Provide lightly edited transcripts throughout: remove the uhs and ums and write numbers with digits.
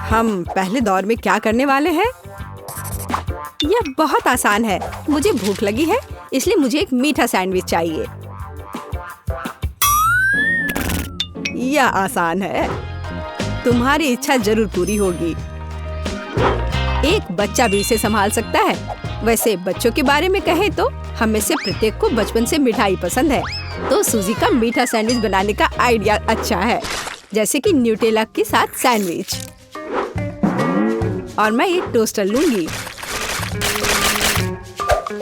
हम पहले दौर में क्या करने वाले हैं? यह बहुत आसान है। मुझे भूख लगी है, इसलिए मुझे एक मीठा सैंडविच चाहिए। यह आसान है। तुम्हारी इच्छा जरूर पूरी होगी। एक बच्चा भी इसे संभाल सकता है। वैसे बच्चों के बारे में कहें तो हम में से प्रत्येक को बचपन से मिठाई पसंद है। तो सूजी का मीठा सैंडविच बनाने का आइडिया अच्छा है, जैसे कि न्यूटेला के साथ सैंडविच। और मैं एक टोस्टर लूंगी।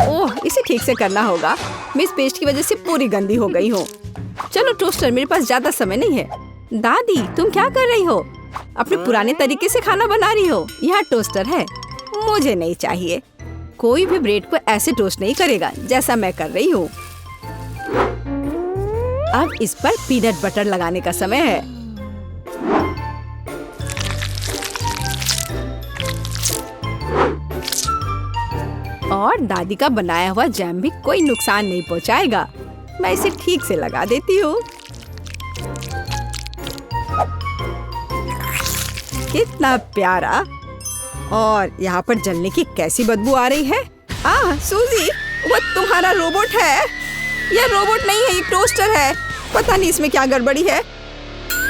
ओह, इसे ठीक से करना होगा। मैं इस पेस्ट की वजह से पूरी गंदी हो गई हूँ। चलो टोस्टर, मेरे पास ज्यादा समय नहीं है। दादी, तुम क्या कर रही हो? अपने पुराने तरीके से खाना बना रही हो। यहाँ टोस्टर है। मुझे नहीं चाहिए। कोई भी ब्रेड को ऐसे टोस्ट नहीं करेगा जैसा मैं कर रही हूँ। अब इस पर पीनट बटर लगाने का समय है। और दादी का बनाया हुआ जैम भी कोई नुकसान नहीं पहुँचाएगा। मैं इसे ठीक से लगा देती हूँ। कितना प्यारा। और यहाँ पर जलने की कैसी बदबू आ रही है। सूजी, वो तुम्हारा रोबोट है। यह रोबोट नहीं है, ये टोस्टर है। पता नहीं इसमें क्या गड़बड़ी है,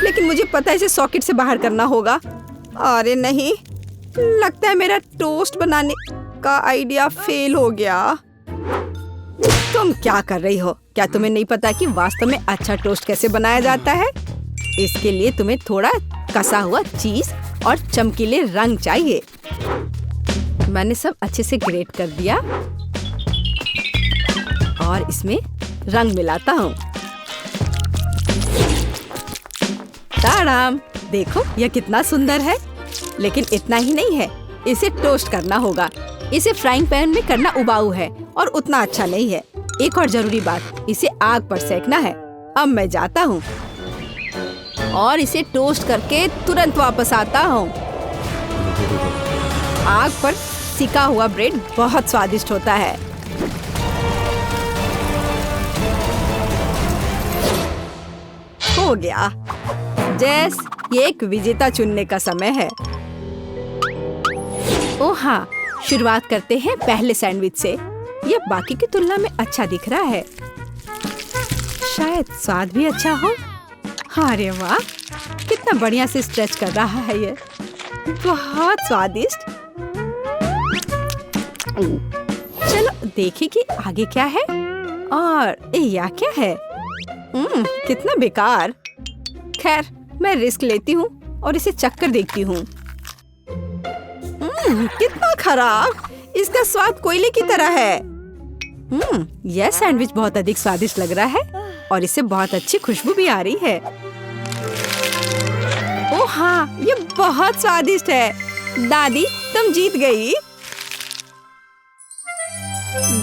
लेकिन मुझे पता है इसे सॉकेट से बाहर करना होगा। अरे नहीं, लगता है मेरा टोस्ट बनाने का आइडिया फेल हो गया। तुम क्या कर रही हो? क्या तुम्हें नहीं पता कि वास्तव में अच्छा टोस्ट कैसे बनाया जाता है? इसके लिए तुम्हें थोड़ा कसा हुआ चीज और चमकीले रंग चाहिए। मैंने सब अच्छे से ग्रेट कर दिया और इसमें रंग मिलाता हूँ। ताड़ाम! देखो, यह कितना सुंदर है। लेकिन इतना ही नहीं है, इसे टोस्ट करना होगा। इसे फ्राइंग पैन में करना उबाऊ है और उतना अच्छा नहीं है। एक और जरूरी बात, इसे आग पर सेकना है। अब मैं जाता हूँ और इसे टोस्ट करके तुरंत वापस आता हूँ। आग पर सिका हुआ ब्रेड बहुत स्वादिष्ट होता है। हो गया। जेस, ये एक विजेता चुनने का समय है। ओह हाँ, शुरुआत करते हैं पहले सैंडविच से। यह बाकी की तुलना में अच्छा दिख रहा है। शायद स्वाद भी अच्छा हो। अरे वाह, कितना बढ़िया से स्ट्रेच कर रहा है ये। बहुत स्वादिष्ट। चलो देखें कि आगे क्या है। और यह क्या है? कितना बेकार। खैर, मैं रिस्क लेती हूँ और इसे चखकर देखती हूँ। कितना खराब। इसका स्वाद कोयले की तरह है। यह सैंडविच बहुत अधिक स्वादिष्ट लग रहा है और इससे बहुत अच्छी खुशबू भी आ रही है। ओह हाँ, ये बहुत स्वादिष्ट है। दादी, तुम जीत गई।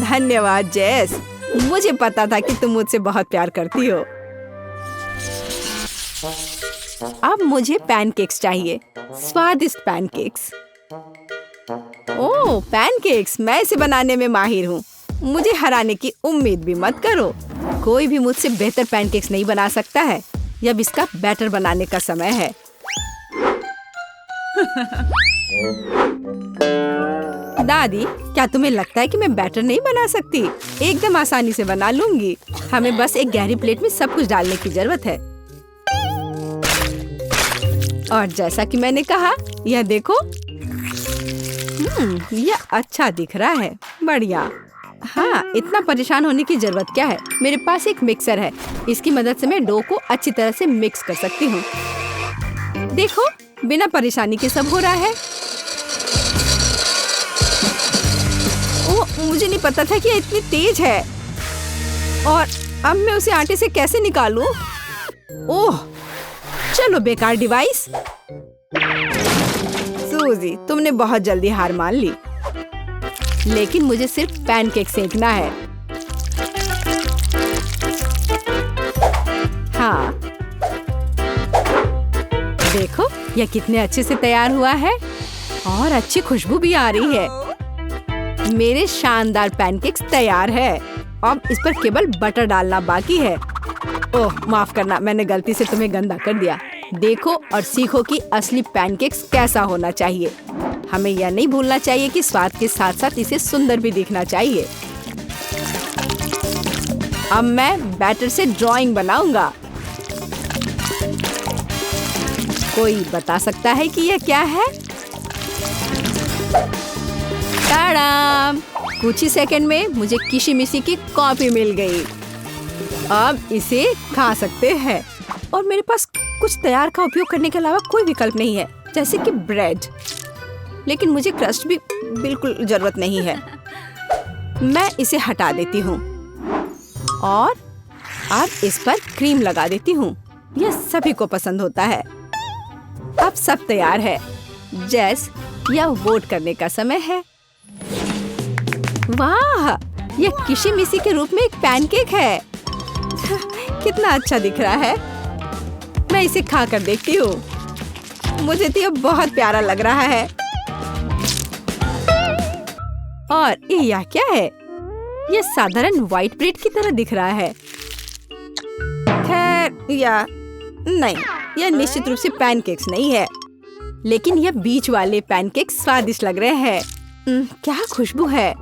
धन्यवाद जेस। मुझे पता था कि तुम मुझसे बहुत प्यार करती हो। अब मुझे पैनकेक्स चाहिए। स्वादिष्ट पैनकेक्स। ओह, पैनकेक्स! मैं इसे बनाने में माहिर हूँ। मुझे हराने की उम्मीद भी मत करो। कोई भी मुझसे बेहतर पैनकेक्स नहीं बना सकता है। अब इसका बैटर बनाने का समय है। दादी, क्या तुम्हें लगता है कि मैं बैटर नहीं बना सकती? एकदम आसानी से बना लूंगी। हमें बस एक गहरी प्लेट में सब कुछ डालने की जरूरत है। और जैसा कि मैंने कहा, यह देखो। यह अच्छा दिख रहा है। बढ़िया। हाँ, इतना परेशान होने की जरूरत क्या है? मेरे पास एक मिक्सर है। इसकी मदद से मैं डो को अच्छी तरह से मिक्स कर सकती हूँ। देखो, बिना परेशानी के सब हो रहा है। ओह, मुझे नहीं पता था कि यह इतनी तेज है। और अब मैं उसे आटे से कैसे निकालूं? ओह, चलो बेकार डिवाइस। सूजी, तुमने बहुत जल्दी हार मान ली। लेकिन मुझे सिर्फ पैनकेक सेकना है। हाँ, देखो, यह कितने अच्छे से तैयार हुआ है और अच्छी खुशबू भी आ रही है। मेरे शानदार पैनकेक्स तैयार है। अब इस पर केवल बटर डालना बाकी है। ओह, माफ करना, मैंने गलती से तुम्हें गंदा कर दिया। देखो और सीखो कि असली पैनकेक्स कैसा होना चाहिए। हमें यह नहीं भूलना चाहिए कि स्वाद के साथ साथ इसे सुंदर भी दिखना चाहिए। अब मैं बैटर से ड्राइंग बनाऊंगा। कोई बता सकता है कि यह क्या है? टाडाम! कुछ ही सेकंड में मुझे किशमिशी की कॉपी मिल गई। अब इसे खा सकते हैं। और मेरे पास कुछ तैयार का उपयोग करने के अलावा कोई विकल्प नहीं है, जैसे कि ब्रेड। लेकिन मुझे क्रस्ट भी बिल्कुल जरूरत नहीं है। मैं इसे हटा देती हूँ और अब इस पर क्रीम लगा देती हूँ। यह सभी को पसंद होता है। अब सब तैयार है। जैस, यह वोट करने का समय है। वाह! यह किशमिशी के रूप में एक पैनकेक है। कितना अच्छा दिख रहा है। मैं इसे खा कर देखती हूँ। मुझे तो यह बहुत प्यारा लग रहा है। और यह क्या है? यह साधारण व्हाइट ब्रेड की तरह दिख रहा है। खैर, या नहीं, यह निश्चित रूप से पैनकेक्स नहीं है। लेकिन यह बीच वाले पैनकेक्स स्वादिष्ट लग रहे हैं। क्या खुशबू है।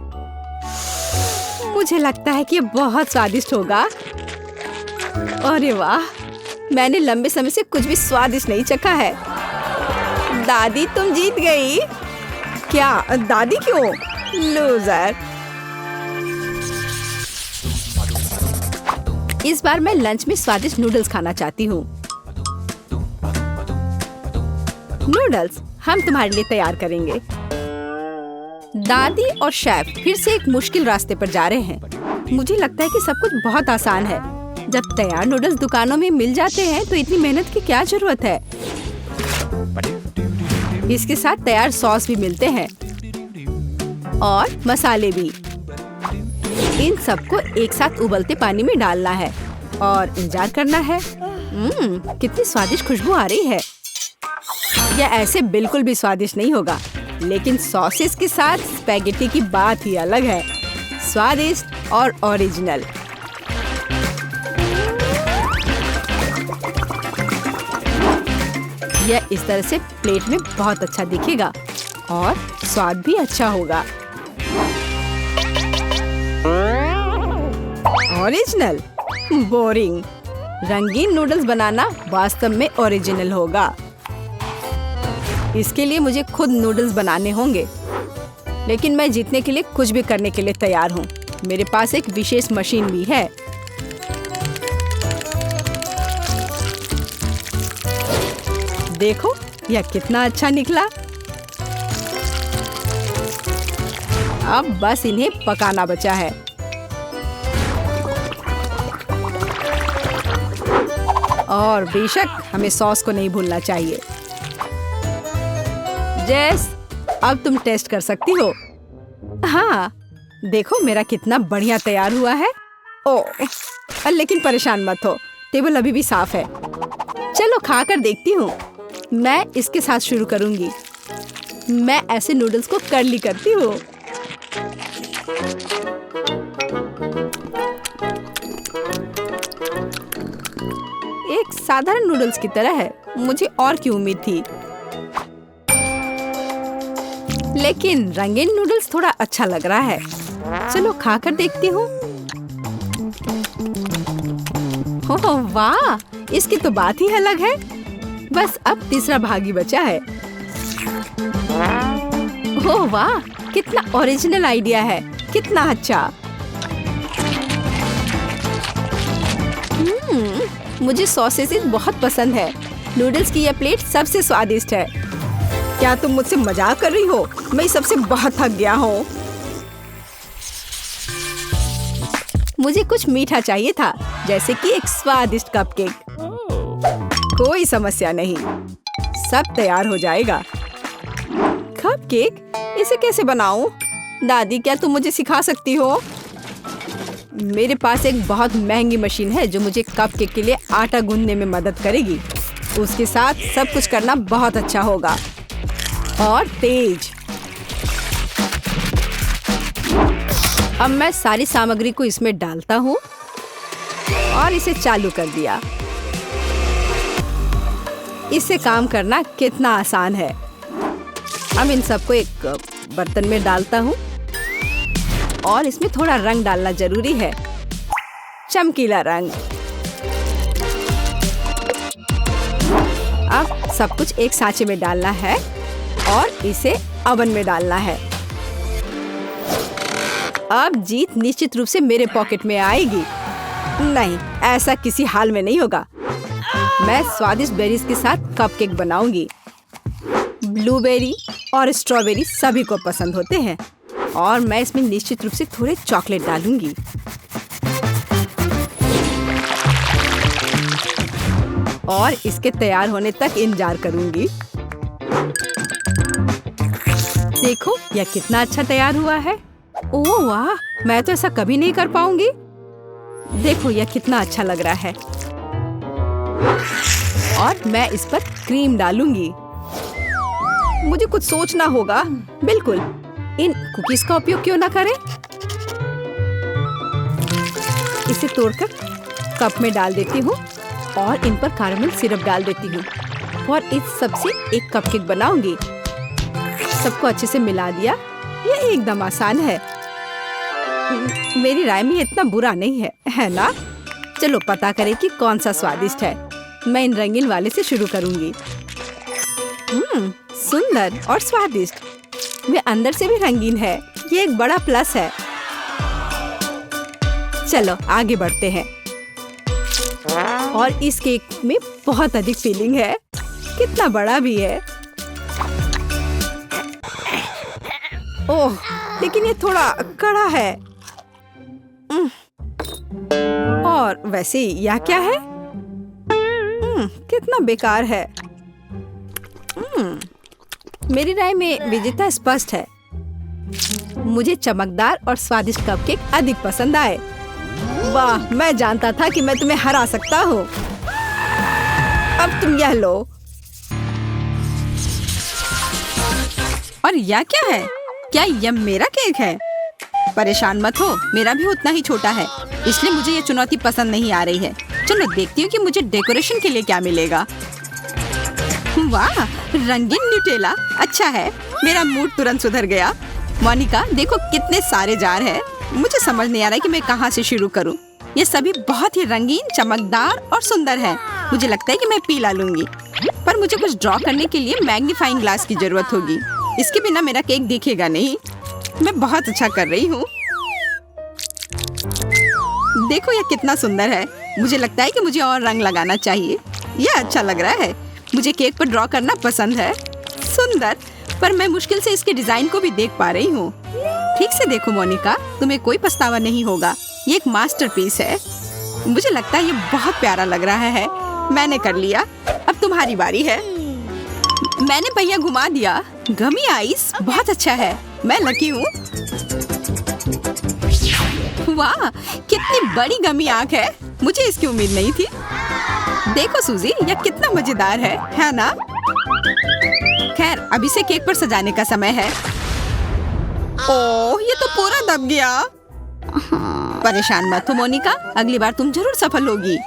मुझे लगता है कि यह बहुत स्वादिष्ट होगा। अरे वाह! मैंने लंबे समय से कुछ भी स्वादिष्ट नहीं चखा है। दादी, तुम जीत गई। क्या? दादी क्यों? लूजर। इस बार मैं लंच में स्वादिष्ट नूडल्स खाना चाहती हूँ। नूडल्स हम तुम्हारे लिए तैयार करेंगे। दादी और शेफ फिर से एक मुश्किल रास्ते पर जा रहे हैं। मुझे लगता है कि सब कुछ बहुत आसान है। जब तैयार नूडल्स दुकानों में मिल जाते हैं तो इतनी मेहनत की क्या जरूरत है। इसके साथ तैयार सॉस भी मिलते हैं और मसाले भी। इन सबको एक साथ उबलते पानी में डालना है और इंतजार करना है। कितनी स्वादिष्ट खुशबू आ रही है। यह ऐसे बिल्कुल भी स्वादिष्ट नहीं होगा, लेकिन सॉसेस के साथ स्पैगेटी की बात ही अलग है। स्वादिष्ट और ओरिजिनल। यह इस तरह से प्लेट में बहुत अच्छा दिखेगा और स्वाद भी अच्छा होगा। ओरिजिनल? बोरिंग। रंगीन नूडल्स बनाना वास्तव में ओरिजिनल होगा। इसके लिए मुझे खुद नूडल्स बनाने होंगे। लेकिन मैं जीतने के लिए कुछ भी करने के लिए तैयार हूँ। मेरे पास एक विशेष मशीन भी है। देखो, यह कितना अच्छा निकला। अब बस इन्हें पकाना बचा है। और बेशक हमें सॉस को नहीं भूलना चाहिए। जेस, अब तुम टेस्ट कर सकती हो। हाँ, देखो मेरा कितना बढ़िया तैयार हुआ है। ओह, लेकिन परेशान मत हो, टेबल अभी भी साफ है। चलो खा कर देखती हूँ। मैं इसके साथ शुरू करूंगी। मैं ऐसे नूडल्स को कर्ली करती हूँ। एक साधारण नूडल्स की तरह है। मुझे और की उम्मीद थी। लेकिन रंगीन नूडल्स थोड़ा अच्छा लग रहा है। चलो खा कर देखती हूँ। ओह वाह, इसकी तो बात ही अलग है। बस अब तीसरा भाग ही बचा है। ओह वाह, कितना ओरिजिनल आइडिया है। कितना अच्छा। मुझे सॉसेस बहुत पसंद है। नूडल्स की यह प्लेट सबसे स्वादिष्ट है। क्या तुम मुझसे मजाक कर रही हो? मैं सबसे बहुत थक गया हूँ। मुझे कुछ मीठा चाहिए था, जैसे कि एक स्वादिष्ट कपकेक। कोई समस्या नहीं, सब तैयार हो जाएगा। कपकेक? इसे कैसे बनाऊं? दादी, क्या तुम मुझे सिखा सकती हो? मेरे पास एक बहुत महंगी मशीन है जो मुझे कपकेक के लिए आटा गूंदने में मदद करेगी। उसके साथ सब कुछ करना बहुत अच्छा होगा और तेज। अब मैं सारी सामग्री को इसमें डालता हूँ और इसे चालू कर दिया। इससे काम करना कितना आसान है। अब इन सबको एक बर्तन में डालता हूँ और इसमें थोड़ा रंग डालना जरूरी है, चमकीला रंग। अब सब कुछ एक सांचे में डालना है और इसे ओवन में डालना है। अब जीत निश्चित रूप से मेरे पॉकेट में आएगी। नहीं, ऐसा किसी हाल में नहीं होगा। मैं स्वादिष्ट बेरीज के साथ कपकेक बनाऊंगी। ब्लूबेरी और स्ट्रॉबेरी सभी को पसंद होते हैं और मैं इसमें निश्चित रूप से थोड़े चॉकलेट डालूंगी। और इसके तैयार होने तक इंतजार करूंगी। देखो यह कितना अच्छा तैयार हुआ है। ओह वाह, मैं तो ऐसा कभी नहीं कर पाऊंगी। देखो यह कितना अच्छा लग रहा है। और मैं इस पर क्रीम डालूंगी। मुझे कुछ सोचना होगा। बिल्कुल, इन कुकीज का उपयोग क्यों ना करें। इसे तोड़कर कप में डाल देती हूँ और इन पर कैरेमल सिरप डाल देती हूँ और इस सब से एक कपकेक बनाऊंगी। सबको अच्छे से मिला दिया। यह एकदम आसान है। मेरी राय में इतना बुरा नहीं है ना? चलो पता करें कि कौन सा स्वादिष्ट है। मैं इन रंगीन वाले से शुरू करूंगी। सुंदर और स्वादिष्ट। वे अंदर से भी रंगीन है। ये एक बड़ा प्लस है। चलो आगे बढ़ते हैं। और इस केक में बहुत अधिक फिलिंग है। कितना बड़ा भी है। ओह, लेकिन ये थोड़ा कड़ा है। और वैसे यह क्या है? कितना बेकार है। मेरी राय में विजेता स्पष्ट है। मुझे चमकदार और स्वादिष्ट कपकेक अधिक पसंद आए। वाह, मैं जानता था कि मैं तुम्हें हरा सकता हूँ। अब तुम यह लो। और यह क्या है? क्या यह मेरा केक है? परेशान मत हो, मेरा भी उतना ही छोटा है, इसलिए मुझे ये चुनौती पसंद नहीं आ रही है। चलो देखती हूँ कि मुझे डेकोरेशन के लिए क्या मिलेगा। वाह, रंगीन न्यूटेला। अच्छा है, मेरा मूड तुरंत सुधर गया। मोनिका, देखो कितने सारे जार हैं। मुझे समझ नहीं आ रहा है कि मैं कहाँ से शुरू करूँ। ये सभी बहुत ही रंगीन, चमकदार और सुंदर है। मुझे लगता है कि मैं पीला लूंगी, पर मुझे कुछ ड्रॉ करने के लिए मैग्नीफाइंग ग्लास की जरूरत होगी। इसके बिना मेरा केक दिखेगा नहीं। मैं बहुत अच्छा कर रही हूँ। देखो यह कितना सुंदर है। मुझे लगता है कि मुझे और रंग लगाना चाहिए। यह अच्छा लग रहा है। मुझे केक पर ड्रॉ करना पसंद है। सुंदर, पर मैं मुश्किल से इसके डिजाइन को भी देख पा रही हूँ। ठीक से देखो मोनिका, तुम्हें कोई पछतावा नहीं होगा। ये एक मास्टरपीस है। मुझे लगता है ये बहुत प्यारा लग रहा है। मैंने कर लिया। अब तुम्हारी बारी है। मैंने पहिया घुमा दिया। गमी आइस बहुत अच्छा है। मैं लकी हूँ। वाह, कितनी बड़ी गमी आँख है। मुझे इसकी उम्मीद नहीं थी। देखो सूजी, यह कितना मजेदार है ना? खैर, अभी से केक पर सजाने का समय है। ओह, ये तो पूरा दब गया। परेशान मत हो मोनिका, अगली बार तुम जरूर सफल होगी।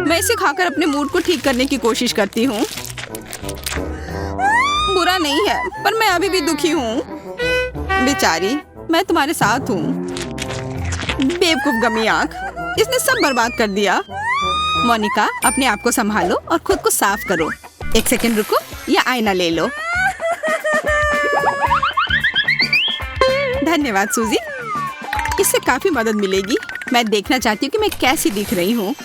मैं इसे खाकर अपने मूड को ठीक करने की कोशिश करती हूँ। बुरा नहीं है, पर मैं अभी भी दुखी हूँ। बेचारी, मैं तुम्हारे साथ हूँ। बेवकूफ गमी आँख, इसने सब बर्बाद कर दिया। मोनिका, अपने आप को संभालो और खुद को साफ करो। एक सेकंड रुको, यह आईना ले लो। धन्यवाद सूजी, इससे काफी मदद मिलेगी। मैं देखना चाहती हूँ कि मैं कैसी दिख रही हूँ।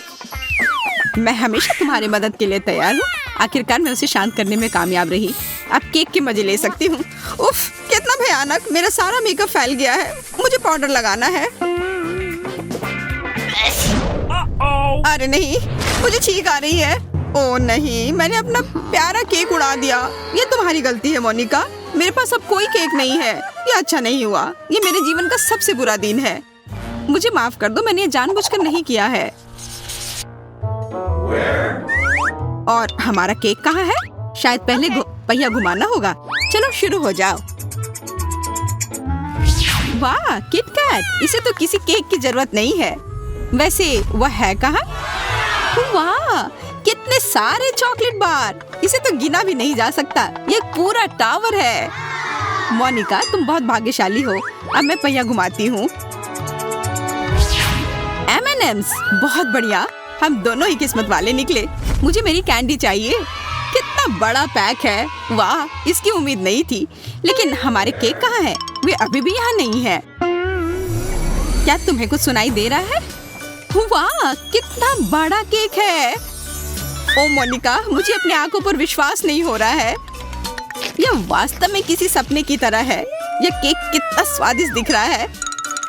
मैं हमेशा तुम्हारी मदद के लिए तैयार हूँ। आखिरकार मैं उसे शांत करने में कामयाब रही। अब केक के मजे ले सकती हूँ। उफ, कितना भयानक। मेरा सारा मेकअप फैल गया है। मुझे पाउडर लगाना है। अरे नहीं, मुझे छींक आ रही है। ओह नहीं, मैंने अपना प्यारा केक उड़ा दिया। ये तुम्हारी गलती है मोनिका। मेरे पास अब कोई केक नहीं है। ये अच्छा नहीं हुआ। ये मेरे जीवन का सबसे बुरा दिन है। मुझे माफ कर दो, मैंने ये जानबूझकर नहीं किया है। और हमारा केक कहाँ है? शायद पहले पहिया घुमाना होगा। चलो शुरू हो जाओ। वाह, किट कैट। इसे तो किसी केक की जरूरत नहीं है। वैसे वह है कहाँ? वाह, कितने सारे चॉकलेट बार, इसे तो गिना भी नहीं जा सकता। ये पूरा टावर है। मोनिका, तुम बहुत भाग्यशाली हो। अब मैं पहिया घुमाती हूँ। M&M's, बहुत बढ़िया। हम दोनों ही किस्मत वाले निकले। मुझे मेरी कैंडी चाहिए। कितना बड़ा पैक है, वाह, इसकी उम्मीद नहीं थी। लेकिन हमारे केक कहाँ है? वे अभी भी यहाँ नहीं है। क्या तुम्हें कुछ सुनाई दे रहा है? वाह, कितना बड़ा केक है। ओ मोनिका, मुझे अपने आंखों पर विश्वास नहीं हो रहा है। यह वास्तव में किसी सपने की तरह है। यह केक कितना स्वादिष्ट दिख रहा है।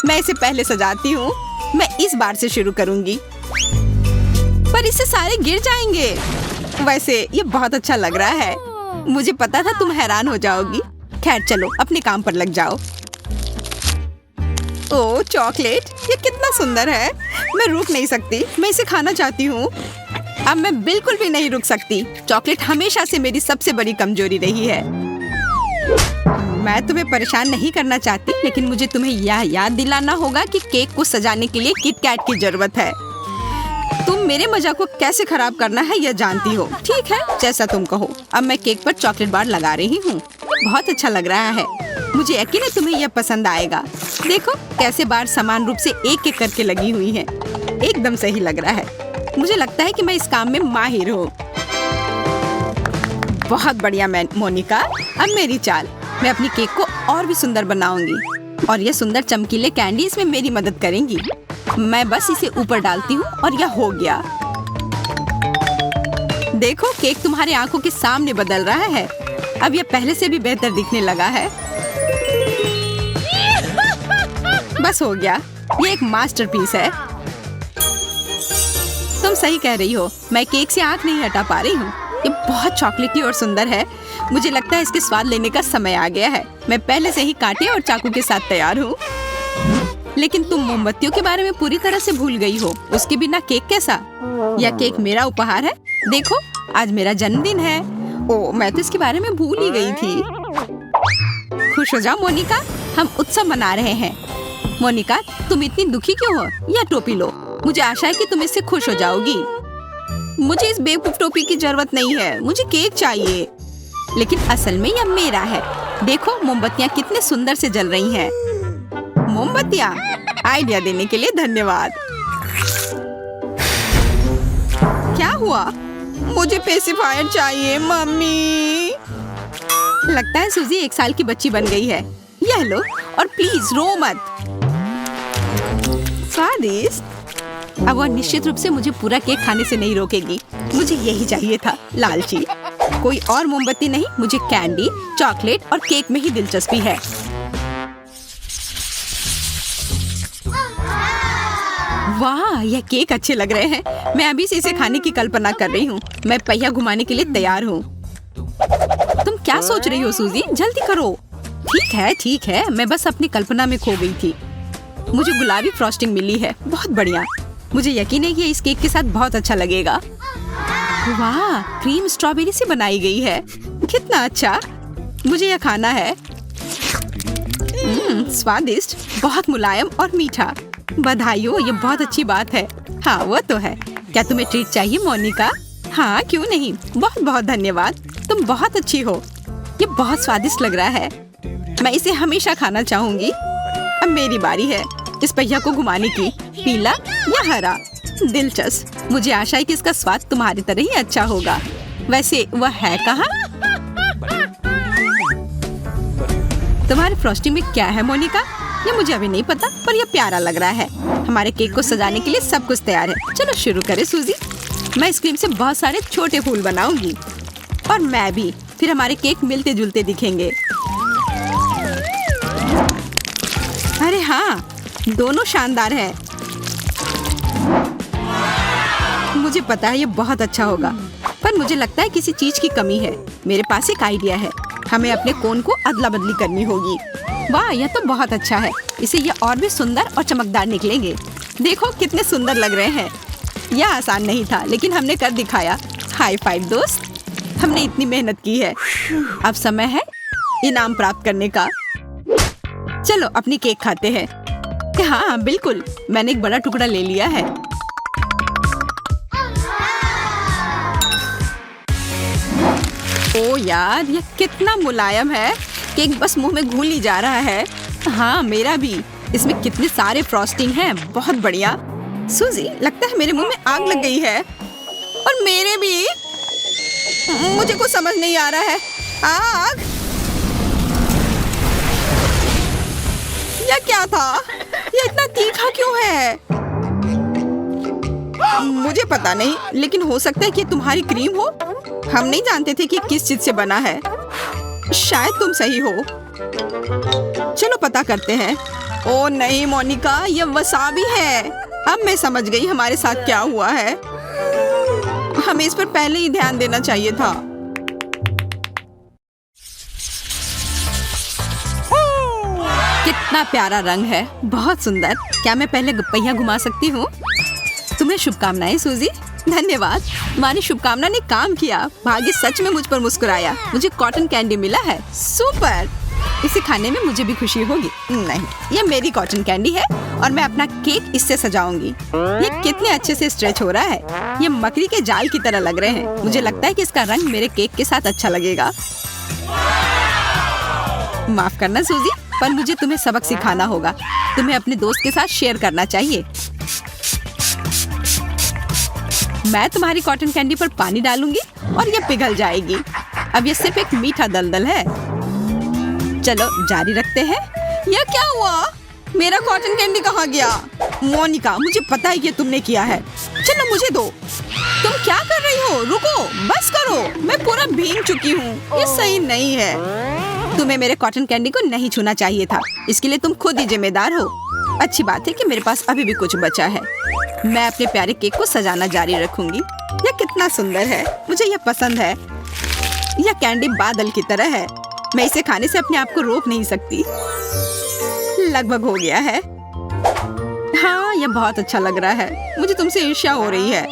मैं इसे पहले सजाती हूँ। मैं इस बार से शुरू करूंगी, पर इससे सारे गिर जाएंगे। वैसे ये बहुत अच्छा लग रहा है। मुझे पता था तुम हैरान हो जाओगी। खैर चलो, अपने काम पर लग जाओ। ओह चॉकलेट, ये कितना सुंदर है। मैं रुक नहीं सकती, मैं इसे खाना चाहती हूँ। अब मैं बिल्कुल भी नहीं रुक सकती। चॉकलेट हमेशा से मेरी सबसे बड़ी कमजोरी रही है। मैं तुम्हें परेशान नहीं करना चाहती, लेकिन मुझे तुम्हें यह याद दिलाना होगा कि केक को सजाने के लिए किट कैट की जरूरत है। तुम मेरे मजाक को कैसे खराब करना है यह जानती हो। ठीक है, जैसा तुम कहो। अब मैं केक पर चॉकलेट बार लगा रही हूँ। बहुत अच्छा लग रहा है। मुझे यकीन है तुम्हें यह पसंद आएगा। देखो कैसे बार समान रूप से एक एक करके लगी हुई है। एकदम सही लग रहा है। मुझे लगता है कि मैं इस काम में माहिर हूँ। बहुत बढ़िया मोनिका। अब मेरी चाल। मैं अपनी केक को और भी सुंदर बनाऊंगी और यह सुंदर चमकीले कैंडी इसमें मेरी मदद करेंगी। मैं बस इसे ऊपर डालती हूँ और यह हो गया। देखो केक तुम्हारी आंखों के सामने बदल रहा है। अब यह पहले से भी बेहतर दिखने लगा है। बस हो गया। ये एक मास्टरपीस है। तुम सही कह रही हो। मैं केक से आंख नहीं हटा पा रही हूँ। ये बहुत चॉकलेटी और सुंदर है। मुझे लगता है इसके स्वाद लेने का समय आ गया है। मैं पहले से ही कांटे और चाकू के साथ तैयार हूँ। लेकिन तुम मोमबत्तियों के बारे में पूरी तरह से भूल गई हो। उसके बिना केक कैसा? यह केक मेरा उपहार है। देखो आज मेरा जन्मदिन है। ओ, मैं तो इसके बारे में भूल ही गई थी। खुश हो जाओ मोनिका, हम उत्सव मना रहे हैं। मोनिका, तुम इतनी दुखी क्यों हो? यह टोपी लो। मुझे आशा है कि तुम इससे खुश हो जाओगी। मुझे इस बेवकूफ टोपी की जरूरत नहीं है। मुझे केक चाहिए। लेकिन असल में यह मेरा है। देखो मोमबत्तियाँ कितने सुंदर से जल रही हैं। मोमबत्तियाँ, आइडिया देने के लिए धन्यवाद। क्या हुआ? मुझे पेसिफायर चाहिए मम्मी। लगता है सूजी 1 साल की बच्ची बन गई है। यह लो और प्लीज रो मत। स्वादिष्ट। अब वह निश्चित रूप से मुझे पूरा केक खाने से नहीं रोकेगी। मुझे यही चाहिए था, लालची। कोई और मोमबत्ती नहीं। मुझे कैंडी, चॉकलेट और केक में ही दिलचस्पी है। वाह, यह केक अच्छे लग रहे हैं। मैं अभी से इसे खाने की कल्पना कर रही हूँ। मैं पहिया घुमाने के लिए तैयार हूँ। तुम क्या सोच रही हो सूजी? जल्दी करो। ठीक है, मैं बस अपनी कल्पना में खो गई थी। मुझे गुलाबी फ्रॉस्टिंग मिली है। बहुत बढ़िया। मुझे यकीन है कि इस केक के साथ बहुत अच्छा लगेगा। वाह, क्रीम स्ट्रॉबेरी से बनाई गई है। कितना अच्छा। मुझे यह खाना है। स्वादिष्ट, बहुत मुलायम और मीठा। बधाई हो, ये बहुत अच्छी बात है। हाँ वो तो है। क्या तुम्हें ट्रीट चाहिए मोनिका? हाँ क्यों नहीं। बहुत बहुत धन्यवाद। तुम बहुत अच्छी हो। ये बहुत स्वादिष्ट लग रहा है। मैं इसे हमेशा खाना चाहूंगी। अब मेरी बारी है इस पहिया को घुमाने की। पीला या हरा? दिलचस्प। मुझे आशा है कि इसका स्वाद तुम्हारी तरह ही अच्छा होगा। वैसे वह है कहाँ? तुम्हारे फ्रॉस्टिंग में क्या है मोनिका? ये मुझे अभी नहीं पता, पर यह प्यारा लग रहा है। हमारे केक को सजाने के लिए सब कुछ तैयार है। चलो शुरू करें सूजी। मैं इस क्रीम से बहुत सारे छोटे फूल बनाऊंगी और मैं भी। फिर हमारे केक मिलते जुलते दिखेंगे। अरे हाँ, दोनों शानदार है। मुझे पता है ये बहुत अच्छा होगा, पर मुझे लगता है किसी चीज की कमी है। मेरे पास एक आइडिया है। हमें अपने कोन को अदला बदली करनी होगी। वाह, यह तो बहुत अच्छा है। इसे ये और भी सुंदर और चमकदार निकलेंगे। देखो कितने सुंदर लग रहे हैं। यह आसान नहीं था, लेकिन हमने कर दिखाया। हाई फाइव दोस्त, हमने इतनी मेहनत की है। अब समय है इनाम प्राप्त करने का। चलो अपनी केक खाते हैं। हाँ बिल्कुल, मैंने एक बड़ा टुकड़ा ले लिया है। ओ यार, ये कितना मुलायम है। केक बस मुंह में घुल ही जा रहा है। हाँ, मेरा भी। इसमें कितने सारे फ्रॉस्टिंग हैं, बहुत बढ़िया। सूजी, लगता है मेरे मुंह में आग लग गई है। और मेरे भी। मुझे कुछ समझ नहीं आ रहा है। आग? यह क्या था? यह इतना तीखा क्यों है? मुझे पता नहीं, लेकिन हो सकता है कि तुम्हारी क्रीम हो। हम नहीं जानते थे कि किस चीज से बना है। शायद तुम सही हो। चलो पता करते हैं। ओ नहीं मोनिका, ये वसाबी है। अब मैं समझ गई हमारे साथ क्या हुआ है। हमें इस पर पहले ही ध्यान देना चाहिए था। कितना प्यारा रंग है, बहुत सुंदर। क्या मैं पहले पहिया घुमा सकती हूँ? तुम्हें शुभकामनाएं सूजी। धन्यवाद, तुम्हारी शुभकामना ने काम किया। भाग्य सच में मुझ पर मुस्कुराया। मुझे कॉटन कैंडी मिला है। सुपर, इसे खाने में मुझे भी खुशी होगी। नहीं, यह मेरी कॉटन कैंडी है और मैं अपना केक इससे सजाऊंगी। ये कितने अच्छे से स्ट्रेच हो रहा है। ये मकड़ी के जाल की तरह लग रहे हैं। मुझे लगता है कि इसका रंग मेरे केक के साथ अच्छा लगेगा। माफ करना सूजी, पर मुझे तुम्हें सबक सिखाना होगा। तुम्हें अपने दोस्त के साथ शेयर करना चाहिए। मैं तुम्हारी कॉटन कैंडी पर पानी डालूंगी और ये पिघल जाएगी। अब ये सिर्फ एक मीठा दलदल है। चलो जारी रखते हैं। यह क्या हुआ? मेरा कॉटन कैंडी कहाँ गया? मोनिका, मुझे पता है कि तुमने किया है। चलो मुझे दो। तुम क्या कर रही हो? रुको, बस करो। मैं पूरा भीग चुकी हूँ। ये सही नहीं है। तुम्हें मेरे कॉटन कैंडी को नहीं छूना चाहिए था। इसके लिए तुम खुद ही जिम्मेदार हो। अच्छी बात है कि मेरे पास अभी भी कुछ बचा है। मैं अपने प्यारे केक को सजाना जारी रखूंगी। यह कितना सुंदर है, मुझे यह पसंद है। यह कैंडी बादल की तरह है। मैं इसे खाने से अपने आप को रोक नहीं सकती। लगभग हो गया है। हाँ, यह बहुत अच्छा लग रहा है। मुझे तुमसे ईर्ष्या हो रही है।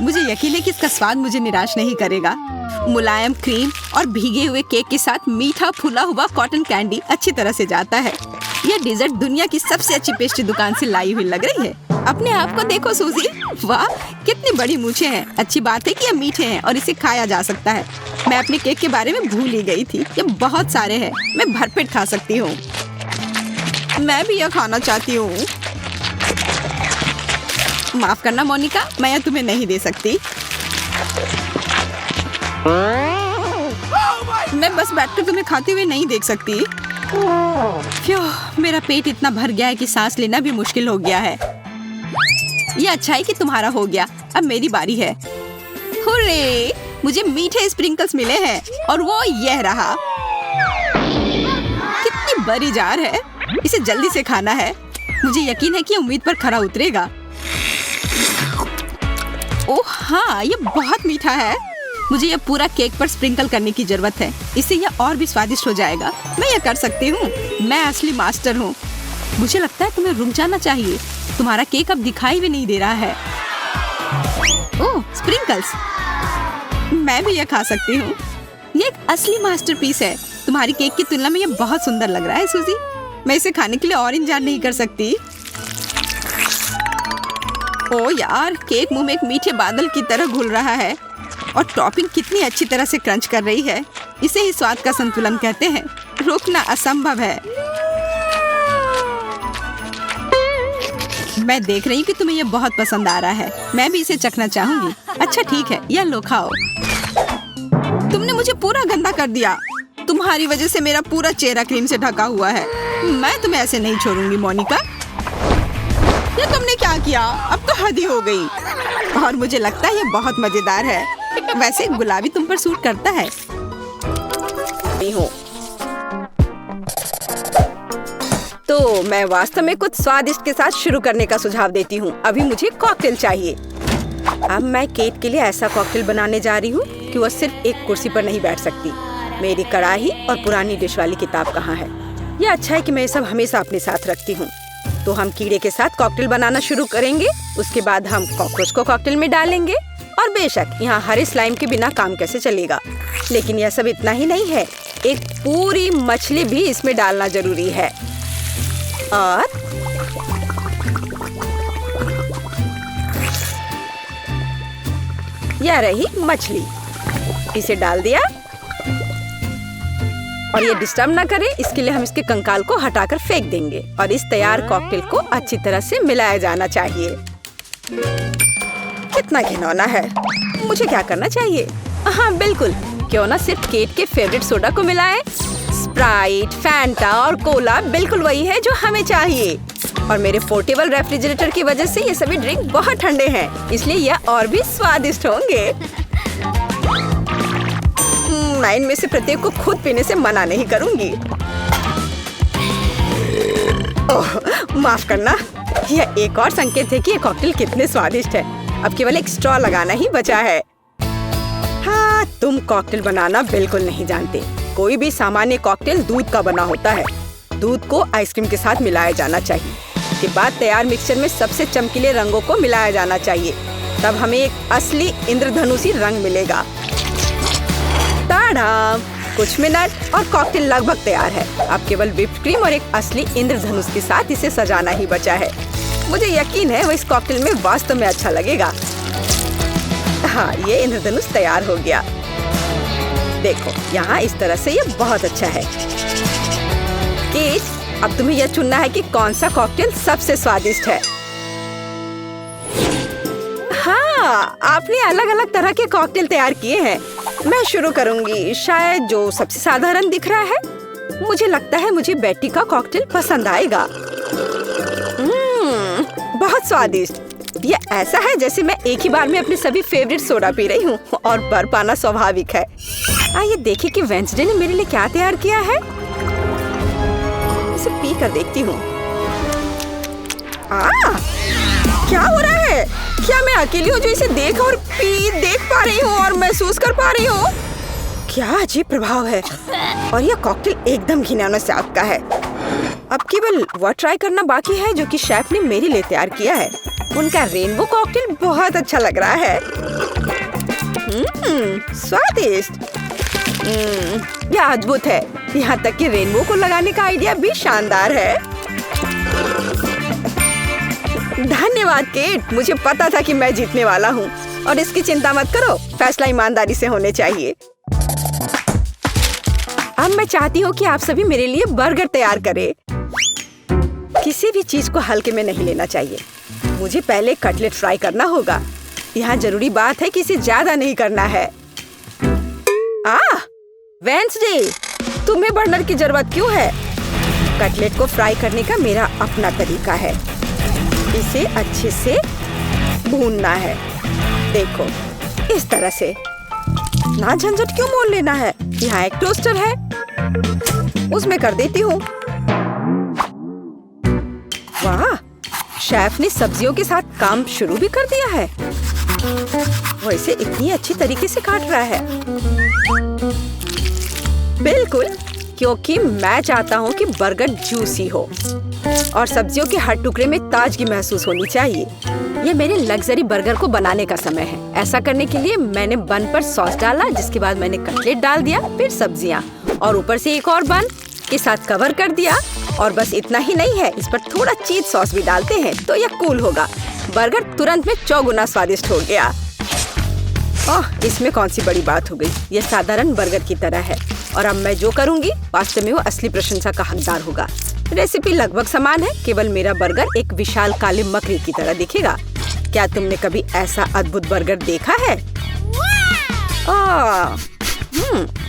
मुझे यकीन है कि इसका स्वाद मुझे निराश नहीं करेगा। मुलायम क्रीम और भीगे हुए केक के साथ मीठा फूला हुआ कॉटन कैंडी अच्छी तरह से जाता है। यह डेजर्ट दुनिया की सबसे अच्छी पेस्ट्री दुकान से लाई हुई लग रही है। अपने आप को देखो सूजी, वाह कितनी बड़ी मूछें हैं। अच्छी बात है कि ये मीठे हैं और इसे खाया जा सकता है। मैं अपने केक के बारे में भूल ही गई थी। ये बहुत सारे हैं, मैं भरपेट खा सकती हूँ। मैं भी यह खाना चाहती हूँ। माफ करना मोनिका, मैं यह तुम्हें नहीं दे सकती। मैं बस बैठकर तुम्हें खाते हुए नहीं देख सकती। मेरा पेट इतना भर गया है कि सांस लेना भी मुश्किल हो गया है। ये अच्छा है कि तुम्हारा हो गया। अब मेरी बारी है। हुर्रे! मुझे मीठे स्प्रिंकल्स मिले हैं और वो यह रहा। कितनी बड़ी जार है। इसे जल्दी से खाना है। मुझे यकीन है कि उम्मीद पर खरा उतरेगा। ओह हाँ, ये बहुत मीठा है। मुझे यह पूरा केक पर स्प्रिंकल करने की जरूरत है। इससे यह और भी स्वादिष्ट हो जाएगा। मैं यह कर सकती हूँ। मैं असली मास्टर हूँ। मुझे लगता है तुम्हें रुक जाना चाहिए। तुम्हारा केक अब दिखाई भी नहीं दे रहा है। ओह, स्प्रिंकल्स। मैं भी यह खा सकती हूँ। ये एक असली मास्टरपीस है। तुम्हारी केक की तुलना में यह बहुत सुंदर लग रहा है सूजी। मैं इसे खाने के लिए और इंतजार नहीं कर सकती। ओ यार, केक मुंह में एक मीठे बादल की तरह घुल रहा है और टॉपिंग कितनी अच्छी तरह से क्रंच कर रही है। इसे ही स्वाद का संतुलन कहते हैं। रोकना असंभव है। मैं देख रही हूँ कि तुम्हें यह बहुत पसंद आ रहा है। मैं भी इसे चखना चाहूंगी। अच्छा ठीक है, यह लो खाओ। तुमने मुझे पूरा गंदा कर दिया। तुम्हारी वजह से मेरा पूरा चेहरा क्रीम से ढका हुआ है। मैं तुम्हें ऐसे नहीं छोड़ूंगी मोनिका। ये तुमने क्या किया? अब तो हद ही हो गई। और मुझे लगता है ये बहुत मजेदार है। वैसे गुलाबी तुम पर सूट करता है। तो मैं वास्तव में कुछ स्वादिष्ट के साथ शुरू करने का सुझाव देती हूँ। अभी मुझे कॉकटेल चाहिए। अब मैं केट के लिए ऐसा कॉकटेल बनाने जा रही हूँ कि वह सिर्फ एक कुर्सी पर नहीं बैठ सकती। मेरी कढ़ाई और पुरानी डिश वाली किताब कहाँ है? यह अच्छा है कि मैं ये सब हमेशा अपने साथ रखती हूँ। तो हम कीड़े के साथ कॉकटेल बनाना शुरू करेंगे। उसके बाद हम कॉकरोच को कॉकटेल में डालेंगे। और बेशक यहाँ हरे स्लाइम के बिना काम कैसे चलेगा। लेकिन यह सब इतना ही नहीं है, एक पूरी मछली भी इसमें डालना जरूरी है। और यह रही मछली। इसे डाल दिया और ये डिस्टर्ब ना करे, इसके लिए हम इसके कंकाल को हटाकर फेंक देंगे और इस तैयार कॉकटेल को अच्छी तरह से मिलाया जाना चाहिए। कितना घिनौना है। मुझे क्या करना चाहिए? हाँ बिल्कुल, क्यों ना सिर्फ केट के फेवरेट सोडा को मिलाएं। स्प्राइट, फैंटा और कोला बिल्कुल वही है जो हमें चाहिए। और मेरे पोर्टेबल रेफ्रिजरेटर की वजह से ये सभी ड्रिंक बहुत ठंडे हैं, इसलिए यह और भी स्वादिष्ट होंगे। मैं इनमें से प्रत्येक को खुद पीने से मना नहीं करूंगी। ओह, माफ करना। यह एक और संकेत है कि ये कॉकटेल कितने स्वादिष्ट है। अब केवल एक स्ट्रॉ लगाना ही बचा है। हाँ, तुम कॉकटेल बनाना बिल्कुल नहीं जानते। कोई भी सामान्य कॉकटेल दूध का बना होता है। दूध को आइसक्रीम के साथ मिलाया जाना चाहिए। इसके बाद तैयार मिक्सचर में सबसे चमकीले रंगों को मिलाया जाना चाहिए। तब हमें एक असली इंद्रधनुषी रंग मिलेगा। टाडा! कुछ मिनट और कॉकटेल लगभग तैयार है। अब केवल व्हिप्ड क्रीम और एक असली इंद्रधनुष के साथ इसे सजाना ही बचा है। मुझे यकीन है वो इस कॉकटेल में वास्तव में अच्छा लगेगा। हाँ, ये इंद्रधनुष तैयार हो गया। देखो, यहाँ इस तरह से ये बहुत अच्छा है। केट, अब तुम्हें यह चुनना है कि कौन सा कॉकटेल सबसे स्वादिष्ट है। हाँ, आपने अलग अलग तरह के कॉकटेल तैयार किए हैं। मैं शुरू करूंगी, शायद जो सबसे साधारण दिख रहा है। मुझे लगता है मुझे बेटी का कॉकटेल पसंद आएगा। बहुत स्वादिष्ट। ये ऐसा है जैसे मैं एक ही बार में अपने सभी फेवरेट सोडा पी रही हूँ और बर्फ पाना स्वाभाविक है। आइए देखें कि वेंसडे ने मेरे लिए क्या तैयार किया है। इसे पी कर देखती हूँ। क्या हो रहा है? क्या मैं अकेली हूँ जो इसे देख पा रही हूँ और महसूस कर पा रही हूँ? क्या अजीब प्रभाव है। और यह कॉकटेल एकदम घिनौना स्वाद का है। अब केवल वह ट्राई करना बाकी है जो कि शेफ ने मेरे लिए तैयार किया है। उनका रेनबो कॉकटेल बहुत अच्छा लग रहा है। स्वादिष्ट। यह अद्भुत है। यहाँ तक कि रेनबो को लगाने का आइडिया भी शानदार है। धन्यवाद केट, मुझे पता था कि मैं जीतने वाला हूँ। और इसकी चिंता मत करो, फैसला ईमानदारी से होने चाहिए। अब मैं चाहती हूँ कि आप सभी मेरे लिए बर्गर तैयार करें। किसी भी चीज को हल्के में नहीं लेना चाहिए। मुझे पहले कटलेट फ्राई करना होगा। यहाँ जरूरी बात है कि इसे ज्यादा नहीं करना है। वेंसडे, तुम्हें बर्नर की जरूरत क्यों है? कटलेट को फ्राई करने का मेरा अपना तरीका है। इसे अच्छे से भूनना है। देखो, इस तरह से। ना झंझट क्यों मोल लेना है? यहाँ एक टोस्टर है, उसमें कर देती हूँ। वाह, शेफ ने सब्जियों के साथ काम शुरू भी कर दिया है। वो इसे इतनी अच्छी तरीके से काट रहा है। बिल्कुल, क्योंकि मैं चाहता हूँ कि बर्गर जूसी हो और सब्जियों के हर टुकड़े में ताजगी महसूस होनी चाहिए। ये मेरे लग्जरी बर्गर को बनाने का समय है। ऐसा करने के लिए मैंने बन पर सॉस डाला, जिसके बाद मैंने कटलेट डाल दिया, फिर सब्जियाँ और ऊपर से एक और बन के साथ कवर कर दिया। और बस इतना ही नहीं है, इस पर थोड़ा चीज सॉस भी डालते हैं तो यह कूल होगा। बर्गर तुरंत में 4 गुना स्वादिष्ट हो गया। ओह, इसमें कौन सी बड़ी बात हो गई। यह साधारण बर्गर की तरह है और अब मैं जो करूंगी वास्तव में वो असली प्रशंसा का हकदार होगा। रेसिपी लगभग समान है, केवल मेरा बर्गर एक विशाल काले मकड़ी की तरह दिखेगा। क्या तुमने कभी ऐसा अद्भुत बर्गर देखा है?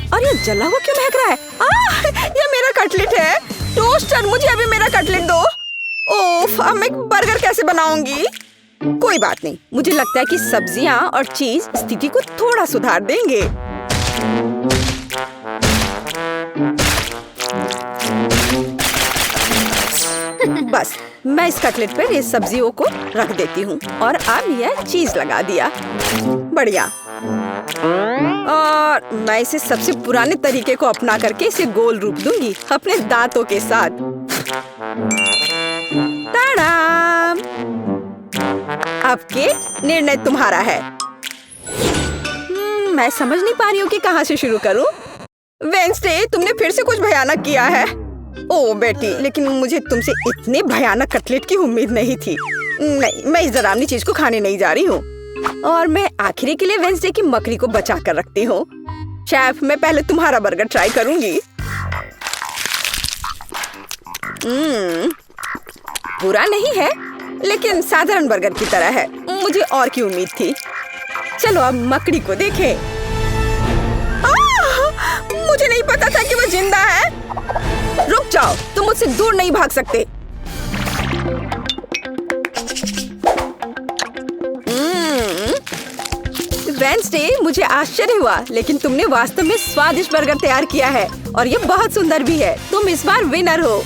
और ये जला हुआ क्यों महक रहा है? ये मेरा कटलेट है। टोस्टर, मुझे अभी मेरा कटलेट दो। ओफ, अब मैं बर्गर कैसे बनाऊंगी? कोई बात नहीं, मुझे लगता है कि सब्जियां और चीज स्थिति को थोड़ा सुधार देंगे। बस मैं इस कटलेट पर ये सब्जियों को रख देती हूँ और अब यह चीज लगा दिया। बढ़िया। और मैं इसे सबसे पुराने तरीके को अपना करके इसे गोल रूप दूंगी अपने दांतों के साथ। ताड़ाम! अब के निर्णय तुम्हारा है। मैं समझ नहीं पा रही हूँ कि कहाँ से शुरू करूँ। वेंसडे, तुमने फिर से कुछ भयानक किया है। ओ बेटी, लेकिन मुझे तुमसे इतने भयानक कटलेट की उम्मीद नहीं थी। नहीं, मैं इस डरावनी चीज को खाने नहीं जा रही हूँ। और मैं आखिरी के लिए वेंसडे की मकड़ी को बचा कर रखती हूँ। शेफ, मैं पहले तुम्हारा बर्गर ट्राई करूंगी। बुरा नहीं है, लेकिन साधारण बर्गर की तरह है। मुझे और की उम्मीद थी। चलो अब मकड़ी को देखें। मुझे नहीं पता था कि वो जिंदा है। रुक जाओ, तुम मुझसे दूर नहीं भाग सकते। वेडनेसडे, मुझे आश्चर्य हुआ, लेकिन तुमने वास्तव में स्वादिष्ट बर्गर तैयार किया है और ये बहुत सुंदर भी है। तुम इस बार विनर हो।